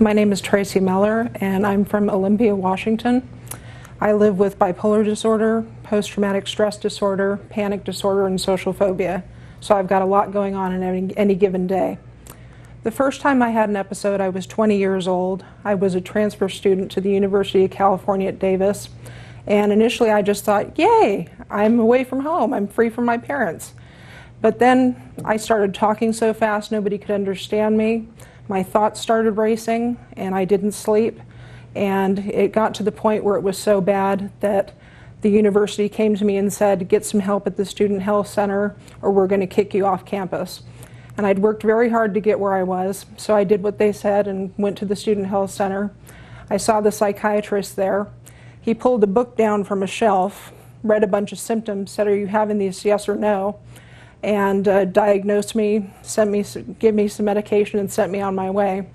My name is Tracy Mellor, and I'm from Olympia, Washington. I live with bipolar disorder, post-traumatic stress disorder, panic disorder, and social phobia. So I've got a lot going on in any given day. The first time I had an episode, I was 20 years old. I was a transfer student to the University of California at Davis. And initially I just thought, yay, I'm away from home. I'm free from my parents. But then I started talking so fast nobody could understand me. My thoughts started racing and I didn't sleep. And it got to the point where it was so bad that the university came to me and said, get some help at the Student Health Center or we're going to kick you off campus. And I'd worked very hard to get where I was, so I did what they said and went to the Student Health Center. I saw the psychiatrist there. He pulled a book down from a shelf, read a bunch of symptoms, said, are you having these, yes or no? And diagnosed me, gave me some medication and sent me on my way.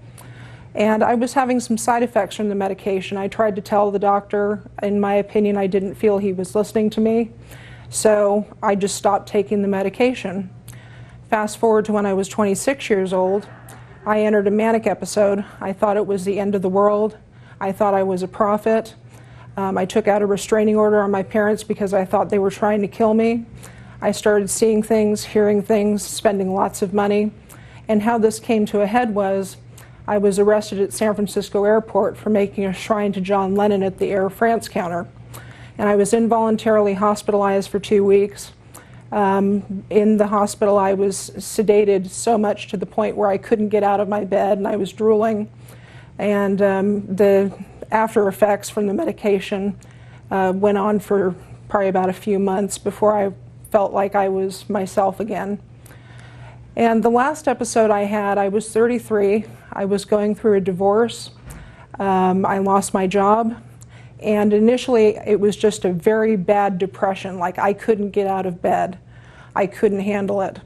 And I was having some side effects from the medication. I tried to tell the doctor, in my opinion, I didn't feel he was listening to me. So I just stopped taking the medication. Fast forward to when I was 26 years old, I entered a manic episode. I thought it was the end of the world. I thought I was a prophet. I took out a restraining order on my parents because I thought they were trying to kill me. I started seeing things, hearing things, spending lots of money. And how this came to a head was I was arrested at San Francisco airport for making a shrine to John Lennon at the Air France counter. And I was involuntarily hospitalized for 2 weeks. In the hospital I was sedated so much to the point where I couldn't get out of my bed and I was drooling. And the after effects from the medication went on for probably about a few months before I felt like I was myself again. And the last episode I had, I was 33. I was going through a divorce. I lost my job. And initially it was just a very bad depression, like I couldn't get out of bed. I couldn't handle it.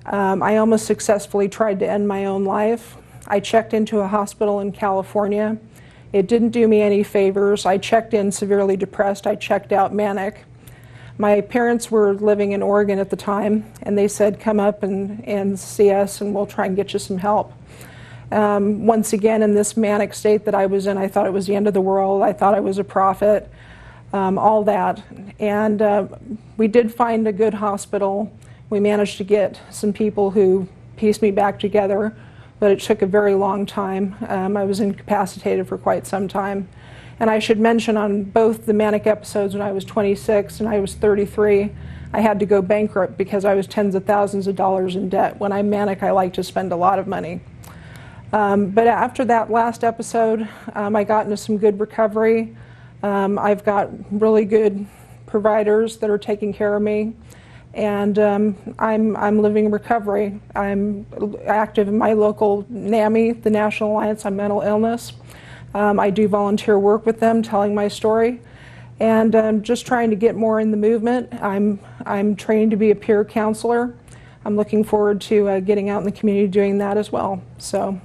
I almost successfully tried to end my own life. I checked into a hospital in California. It didn't do me any favors. I checked in severely depressed. I checked out manic. My parents were living in Oregon at the time, and they said, come up and see us and we'll try and get you some help. Once again, in this manic state that I was in, I thought it was the end of the world. I thought I was a prophet, all that. And we did find a good hospital. We managed to get some people who pieced me back together, but it took a very long time. I was incapacitated for quite some time. And I should mention on both the manic episodes when I was 26 and I was 33, I had to go bankrupt because I was tens of thousands of dollars in debt. When I'm manic, I like to spend a lot of money. But after that last episode, I got into some good recovery. I've got really good providers that are taking care of me. And I'm living in recovery. I'm active in my local NAMI, the National Alliance on Mental Illness. I do volunteer work with them, telling my story, and just trying to get more in the movement. I'm trained to be a peer counselor. I'm looking forward to getting out in the community doing that as well. So.